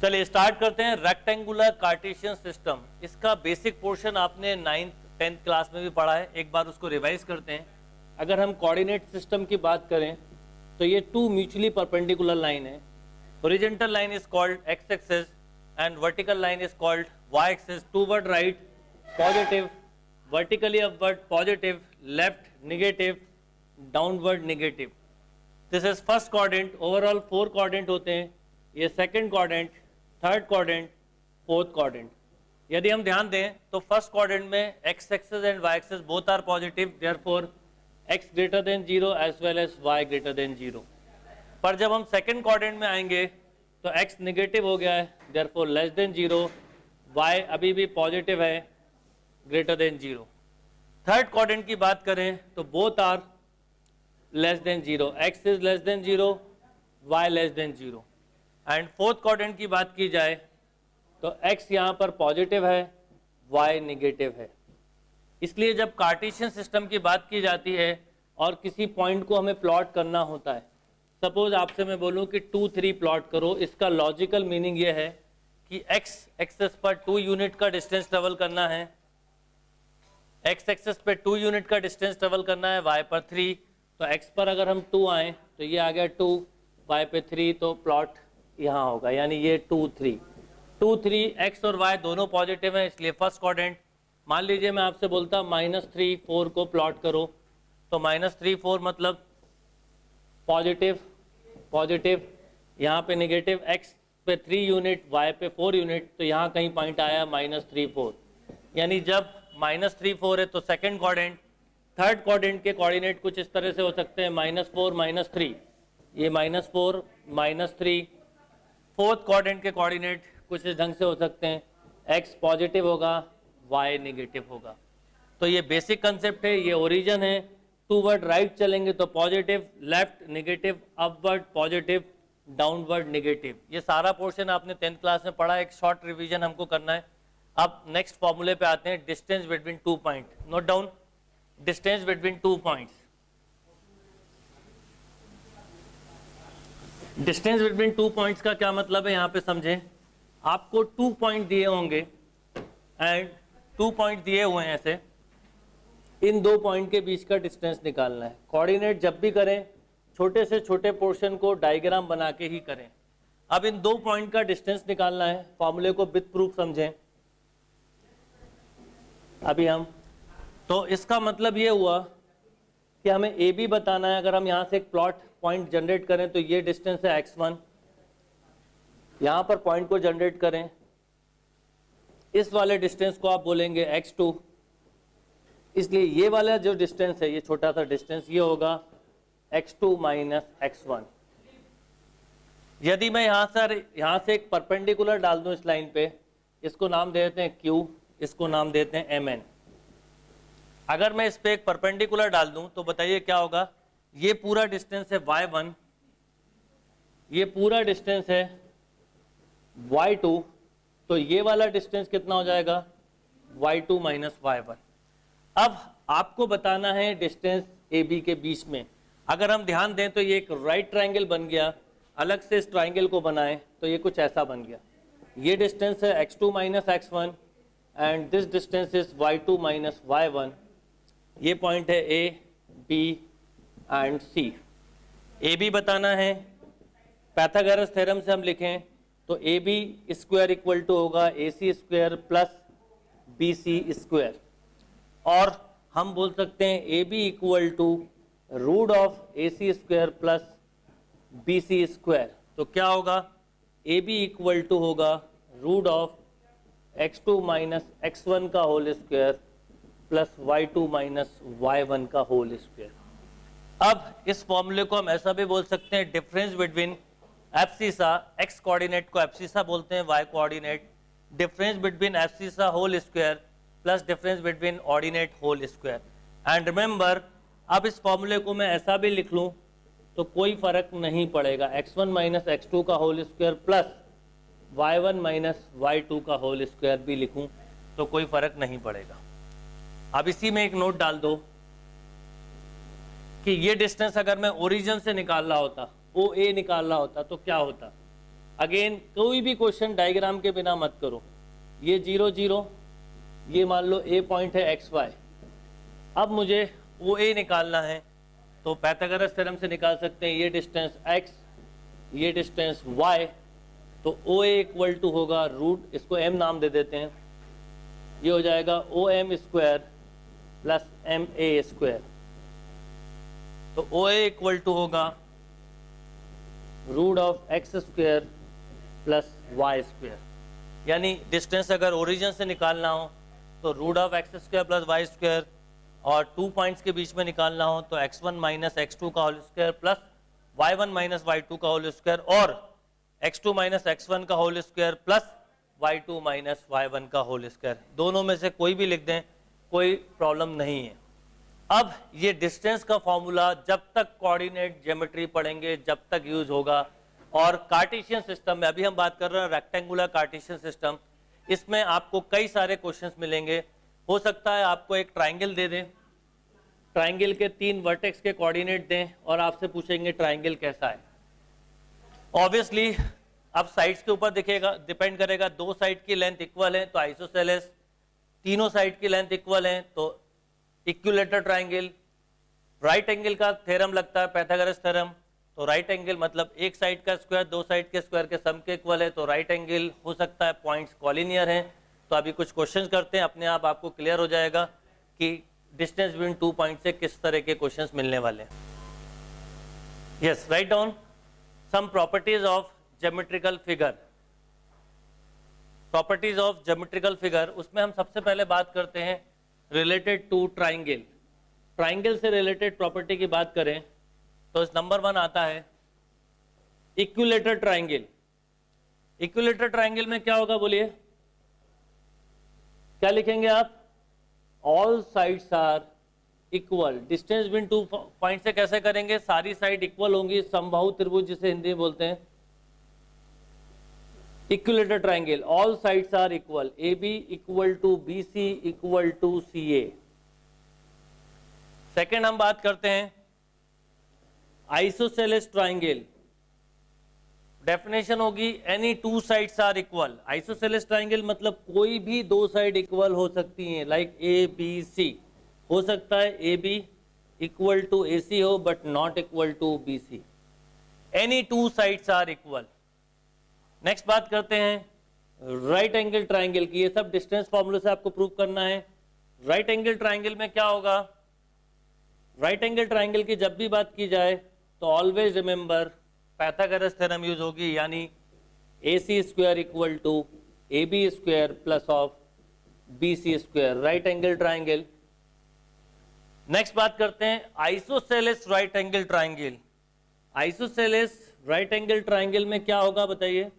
चलिए स्टार्ट करते हैं। रेक्टेंगुलर कार्टेशियन सिस्टम, इसका बेसिक पोर्शन आपने 9th 10th क्लास में भी पढ़ा है, एक बार उसको रिवाइज करते हैं। अगर हम कोऑर्डिनेट सिस्टम की बात करें तो ये टू म्यूचुअली परपेंडिकुलर लाइन है। Horizontal line is called X axis and vertical line is called Y axis. Toward right positive, vertically upward positive, left negative, downward negative. This is first quadrant. Overall 4 quadrant होते हैं, ये second quadrant, third quadrant, fourth quadrant. यदि हम ध्यान दें तो first quadrant में X axis and Y axis both are positive, therefore X greater than 0 as well as Y greater than 0। पर जब हम सेकंड क्वाड्रेंट में आएंगे तो एक्स नेगेटिव हो गया है, देयरफॉर लेस देन 0, वाई अभी भी पॉजिटिव है, ग्रेटर देन 0। थर्ड क्वाड्रेंट की बात करें तो both are less than 0, X is less than 0, Y less than 0। And fourth quadrant की बात की जाए तो x यहाँ पर पॉजिटिव है, y निगेटिव है। इसलिए जब कार्टेशियन सिस्टम की बात की जाती है और किसी पॉइंट को हमें प्लॉट करना होता है, सपोज आपसे मैं बोलूँ कि 2 3 प्लॉट करो, इसका लॉजिकल मीनिंग ये है कि x एक्सिस पर 2 यूनिट का डिस्टेंस ट्रेवल करना है, x एक्सिस पे 2 यूनिट का डिस्टेंस ट्रेवल करना है, y पर 3। तो x पर अगर हम 2 आए तो ये आ गया 2, y पे 3, तो प्लॉट यहाँ होगा, यानी ये 2 3 2 3, x और y दोनों पॉजिटिव हैं, इसलिए फर्स्ट क्वाड्रेंट। मान लीजिए मैं आपसे बोलता -3 4 को प्लॉट करो, तो -3 4 मतलब पॉजिटिव पॉजिटिव, यहाँ पे नेगेटिव, x पे 3 यूनिट, y पे 4 यूनिट, तो यहाँ कहीं पॉइंट आया -3 4। यानी जब -3 4 है तो सेकंड क्वाड्रेंट। थर्ड क्वाड्रेंट के कोऑर्डिनेट कुछ इस तरह से हो सकते हैं, -4 -3, ये -4 -3। फोर्थ क्वाड्रेंट के कोऑर्डिनेट कुछ इस ढंग से हो सकते हैं, x पॉजिटिव होगा, y नेगेटिव होगा। तो ये बेसिक कंसेप्ट है, ये ओरिजिन है। टूवर्ड राइट चलेंगे तो positive, left negative, upward positive, downward negative. ये सारा पोर्शन आपने 10th क्लास में पढ़ा, एक शॉर्ट रिवीजन हमको करना है। अब नेक्स्ट फॉर्मूले पे आते हैं, distance between 2 point. Note down, distance between 2 points. Distance between 2 points का क्या मतलब है यहाँ पे समझें। आपको 2 पॉइंट दिए होंगे एंड 2 पॉइंट दिए हुए हैं ऐसे, इन 2 पॉइंट के बीच का डिस्टेंस निकालना है। कोऑर्डिनेट जब भी करें छोटे से छोटे पोर्शन को डायग्राम बना के ही करें। अब इन 2 पॉइंट का डिस्टेंस निकालना है, फॉर्मूले को विद प्रूफ समझें अभी हम। तो इसका मतलब ये हुआ कि हमें ए बी बताना है। अगर हम यहाँ से एक प्लॉट पॉइंट जनरेट करें तो ये डिस्टेंस है x1, यहाँ पर पॉइंट को जनरेट करें, इस वाले डिस्टेंस को आप बोलेंगे x2। इसलिए ये वाला जो डिस्टेंस है, ये छोटा सा डिस्टेंस, ये होगा x2 माइनस x1। यदि मैं यहाँ से एक परपेंडिकुलर डाल दूं इस लाइन पे, इसको नाम दे देते हैं q, इसको नाम देते हैं mn। अगर मैं इस पे एक परपेंडिकुलर डाल दूं तो बताइए क्या होगा। ये पूरा डिस्टेंस है y1, ये पूरा डिस्टेंस है y2, तो ये वाला डिस्टेंस कितना हो जाएगा, y2 माइनस y1। अब आपको बताना है डिस्टेंस ए बी के बीच में। अगर हम ध्यान दें तो ये एक राइट ट्राइंगल बन गया, अलग से इस ट्राइंगल को बनाएं तो ये कुछ ऐसा बन गया। ये डिस्टेंस है x2 minus x1 and this distance is y2 minus y1। ये पॉइंट है A B and C. A B बताना है, पाइथागोरस थ्योरम से हम लिखें तो A B square equal to होगा A C square plus B C square. और हम बोल सकते हैं A B equal to root of A C square plus B C square. तो क्या होगा, ए बी इक्वल टू होगा root of x2 minus x1 का whole square plus y2 minus y1 का होल स्क्वायर। अब इस फॉर्मूले को हम ऐसा भी बोल सकते हैं, difference between abscissa, x coordinate को एब्सिसा बोलते हैं, y coordinate, difference between abscissa whole square plus difference between ordinate whole square. And remember, अब इस फॉर्मूले को मैं ऐसा भी लिख लूं तो कोई फर्क नहीं पड़ेगा, x1 माइनस x2 का whole square plus y1 minus y2 का होल स्क्वायर भी लिखूं तो कोई फर्क नहीं पड़ेगा। अब इसी में एक नोट डाल दो कि ये डिस्टेंस अगर मैं ओरिजिन से निकाल रहा होता, ओ ए निकाल रहा होता तो क्या होता। अगेन कोई भी क्वेश्चन डायग्राम के बिना मत करो। ये 0 0, ये मान लो ए पॉइंट है एक्स वाई। अब मुझे ओ ए निकालना है, तो पाइथागोरस थ्योरम से निकाल सकते हैं ये डिस्टेंस x, ये डिस्टेंस y। तो ओ ए इक्वल टू होगा रूट, इसको m नाम दे देते हैं, ये हो जाएगा O M square plus M A square. तो ओ ए इक्वल टू होगा root of X square plus Y square. यानी डिस्टेंस अगर ओरिजिन से निकालना हो तो root of X square plus Y square, और 2 पॉइंट्स के बीच में निकालना हो तो x1 माइनस x2 का whole square plus y1 minus y2 का होल स्क्वायर, और x2 माइनस x1 का whole square plus y2 minus y1 का होल स्क्वायर। दोनों में से कोई भी लिख दें, कोई प्रॉब्लम नहीं है। अब ये डिस्टेंस का फॉर्मूला जब तक कोऑर्डिनेट ज्योमेट्री पढ़ेंगे जब तक यूज होगा। और कार्टेशियन सिस्टम में अभी हम बात कर रहे हैं रेक्टेंगुलर कार्टेशियन सिस्टम, इसमें आपको कई सारे क्वेश्चंस मिलेंगे। हो सकता है आपको एक ट्राइंगल दे दें, ट्राइंगल के 3 वर्टेक्स के कोऑर्डिनेट दें और आपसे पूछेंगे ट्राइंगल कैसा है। ऑब्वियसली अब साइड्स के ऊपर दिखेगा, डिपेंड करेगा। 2 साइड की लेंथ इक्वल है तो आइसोसेलेस, तीनों साइड की लेंथ इक्वल है तो इक्विलेटरल ट्राइंगल। राइट एंगल का थ्योरम लगता है पाइथागोरस थ्योरम, तो राइट एंगल मतलब एक साइड का स्क्वायर 2 साइड के स्क्वायर के सम के इक्वल है, तो राइट एंगल हो सकता है। पॉइंट्स कॉलिनियर हैं। तो अभी कुछ क्वेश्चंस करते हैं, अपने आप आपको क्लियर हो जाएगा कि डिस्टेंस बिटवीन 2 पॉइंट से किस तरह के क्वेश्चंस मिलने वाले हैं। Yes, write down some properties of geometrical figure. Properties of geometrical figure, उसमें हम सबसे पहले बात करते हैं रिलेटेड टू ट्राइंगल। ट्राइंगल से रिलेटेड प्रॉपर्टी की बात करें तो इस नंबर 1 आता है इक्विलेटरल ट्राइंगल। इक्विलेटरल ट्राइंगल में क्या होगा बोलिए, क्या लिखेंगे आप? All sides are equal. Distance between 2 point से कैसे करेंगे? सारी साइड इक्वल होंगी, समबाहु त्रिभुज जिसे हिंदी में बोलते हैं। Equilateral triangle, all sides are equal, A B equal to B C equal to C A. Second हम बात करते हैं आइसोसेलेस ट्राइंगल। डेफिनेशन होगी any 2 sides are equal. Isosceles triangle मतलब कोई भी 2 साइड इक्वल हो सकती हैं, लाइक ए बी सी। हो सकता है A B equal to A C हो but not equal to B C. Any 2 sides are equal. Next बात करते हैं राइट एंगल ट्राइंगल की। ये सब डिस्टेंस फॉर्मूले से आपको प्रूव करना है। राइट एंगल ट्राइंगल में क्या होगा? राइट एंगल ट्राइंगल की जब भी बात की जाए तो always remember Pythagoras theorem use होगी, यानी A C square equal to A B square plus of B C square, right angle triangle. Next बात करते हैं isosceles right angle triangle. Isosceles right angle triangle में क्या होगा बताइए?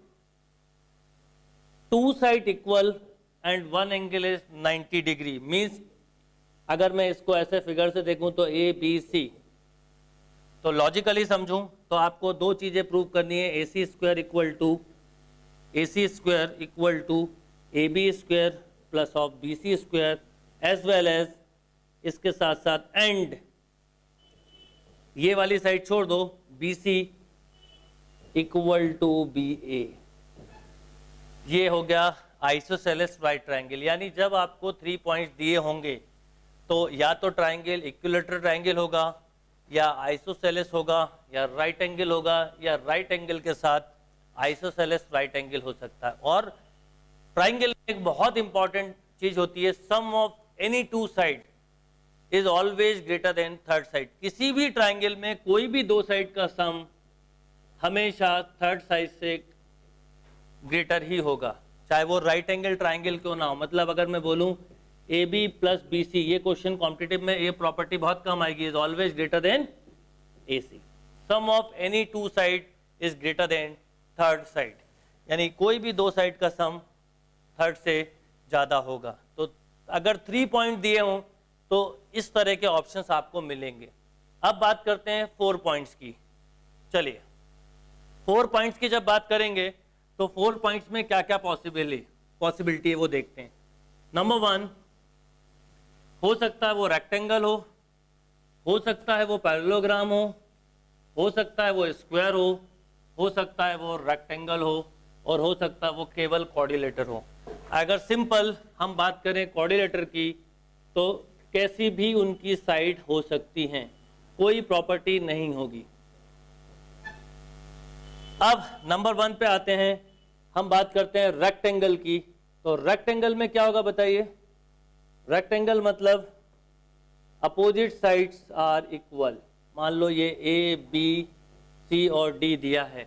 2 side equal and 1 angle is 90 degree. Means अगर मैं इसको ऐसे फिगर से देखूं तो ए बी सी, तो लॉजिकली समझूं तो आपको 2 चीजें प्रूव करनी है। A C square equal to A B square plus of B C square, as well as इसके साथ साथ एंड ये वाली साइड छोड़ दो, B C equal to B A. ये हो गया आइसोसेलेस राइट ट्राइंगल। यानी जब आपको 3 पॉइंट्स दिए होंगे तो या तो ट्राइंगल इक्विलेटरल ट्राइंगल होगा, या आइसोसेलेस होगा, या राइट एंगल होगा, या राइट एंगल के साथ आइसोसेलेस राइट एंगल हो सकता है। और ट्राइंगल में एक बहुत इंपॉर्टेंट चीज होती है, sum of any 2 side is always greater than third side. किसी भी ट्राइंगल में कोई भी 2 साइड का सम हमेशा थर्ड साइड से ग्रेटर ही होगा, चाहे वो राइट एंगल ट्राइंगल क्यों ना हो। मतलब अगर मैं बोलूं A B plus B C, ये क्वेश्चन कॉम्पिटिटिव में ये प्रॉपर्टी बहुत कम आएगी, is always greater than A C. Sum of any 2 side is greater than third side, यानी कोई भी 2 साइड का सम थर्ड से ज्यादा होगा। तो अगर 3 पॉइंट दिए हों तो इस तरह के ऑप्शंस आपको मिलेंगे। अब बात करते हैं 4 पॉइंट्स की। चलिए 4 पॉइंट्स की जब बात करेंगे तो 4 पॉइंट्स में क्या क्या पॉसिबिलिटी है वो देखते हैं। नंबर 1, हो सकता है वो रेक्टेंगल हो सकता है वो पैरेललोग्राम हो सकता है वो स्क्वायर हो सकता है वो रेक्टेंगल हो, और हो सकता है वो केवल क्वाड्रिलेटर हो। अगर सिंपल हम बात करें क्वाड्रिलेटर की, तो कैसी भी उनकी साइड हो सकती हैं, कोई प्रॉपर्टी नहीं होगी। अब नंबर 1 पे आते हैं, हम बात करते हैं रेक्टेंगल की। तो रेक्टेंगल में क्या होगा बताइए? रेक्टेंगल मतलब अपोजिट साइड्स आर इक्वल। मान लो ये ए बी सी और डी दिया है,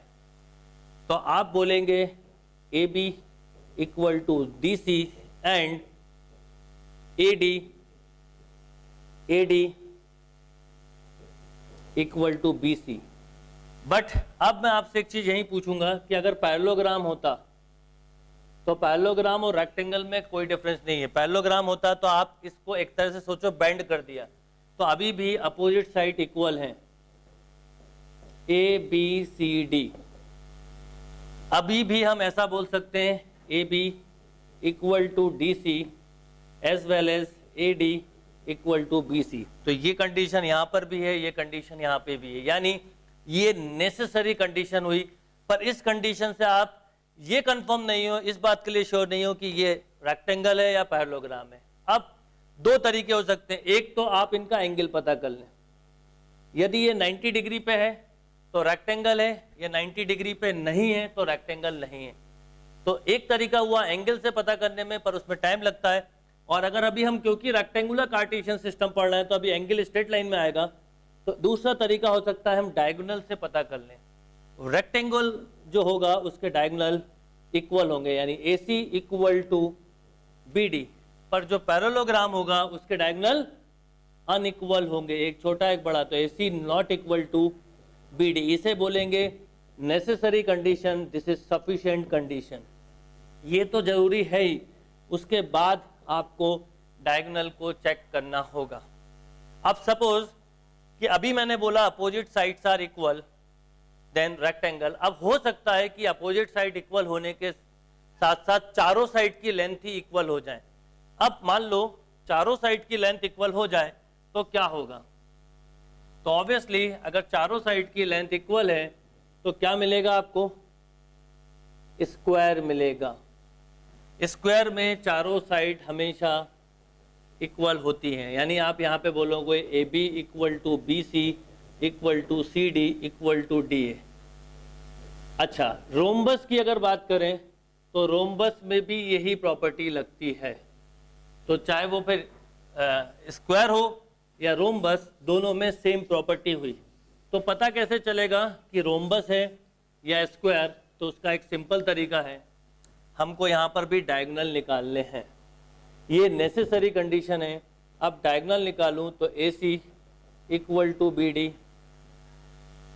तो आप बोलेंगे A B equal to D C and A D equal to B C. But अब मैं आपसे एक चीज यही पूछूंगा कि अगर पैरेललोग्राम होता, तो पैरेललोग्राम और रेक्टेंगल में कोई डिफरेंस नहीं है। पैरेललोग्राम होता तो आप इसको एक तरह से सोचो बेंड कर दिया, तो अभी भी अपोजिट साइड इक्वल हैं, ए बी सी डी। अभी भी हम ऐसा बोल सकते हैं A B equal to D C as well as A D equal to B C. तो ये कंडीशन यहाँ पर भी है, ये कंडीशन यहाँ पे भी है, यानी ये नेसेसरी कंडीशन हुई। पर इस कंडीशन से आप ये कंफर्म नहीं हो, इस बात के लिए श्योर नहीं हो कि ये रेक्टेंगल है या पैरेललोग्राम है। अब दो तरीके हो सकते हैं, एक तो आप इनका एंगल पता कर लें, यदि ये 90 डिग्री पे है तो रेक्टेंगल है, ये 90 डिग्री पे नहीं है तो रेक्टेंगल नहीं है। तो एक तरीका हुआ एंगल से पता करने में, पर उसमें टाइम लगता है। और अगर अभी हम क्योंकि रेक्टेंगुलर कार्टेशियन सिस्टम पढ़ रहे हैं तो अभी एंगल स्ट्रेट लाइन में आएगा, तो दूसरा तरीका हो सकता है हम डायगोनल से पता कर लें। रेक्टेंगल जो होगा उसके डायगोनल इक्वल होंगे, यानी AC इक्वल टू BD, पर जो पैरेललोग्राम होगा उसके डायगोनल अनइक्वल होंगे, एक छोटा एक बड़ा, तो AC not equal to BD। इसे बोलेंगे necessary condition, this is sufficient condition. ये तो जरूरी है ही, उसके बाद आपको डायगोनल को चेक करना होगा। अब सपोज कि अभी मैंने बोला opposite sides are equal then rectangle. अब हो सकता है कि अपोजिट साइड इक्वल होने के साथ साथ चारों साइड की लेंथ ही इक्वल हो जाए। अब मान लो चारों साइड की लेंथ इक्वल हो जाए तो क्या होगा? तो ऑब्वियसली अगर चारों साइड की लेंथ इक्वल है तो क्या मिलेगा आपको? स्क्वायर मिलेगा। स्क्वायर में चारों साइड हमेशा इक्वल होती हैं, यानी आप यहाँ पे बोलोगे A B equal to B C equal to C D equal to D A. अच्छा, रोम्बस की अगर बात करें तो रोम्बस में भी यही प्रॉपर्टी लगती है। तो चाहे वो फिर स्क्वायर हो या रोम्बस, दोनों में सेम प्रॉपर्टी हुई। तो पता कैसे चलेगा कि रोम्बस है या स्क्वायर? तो उसका एक सिंपल तरीका है, हमको यहाँ पर भी डायगोनल निकालने हैं। ये नेसेसरी कंडीशन है। अब डायगोनल निकालूं तो AC इक्वल टू BD,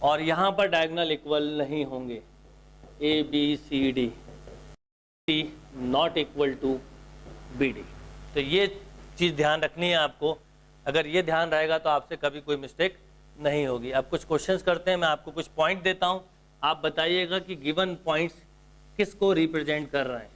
और यहाँ पर डायगोनल इक्वल नहीं होंगे, ABCD not equal to BD। तो ये चीज़ ध्यान रखनी है आपको। अगर ये ध्यान रहेगा तो आपसे कभी कोई मिस्टेक नहीं होगी। अब कुछ क्वेश्चंस करते हैं, मैं आपको कुछ पॉइंट देता हूँ, आप बताइएगा कि गिवन पॉइंट्स किसको रिप्रेजेंट कर रहे हैं।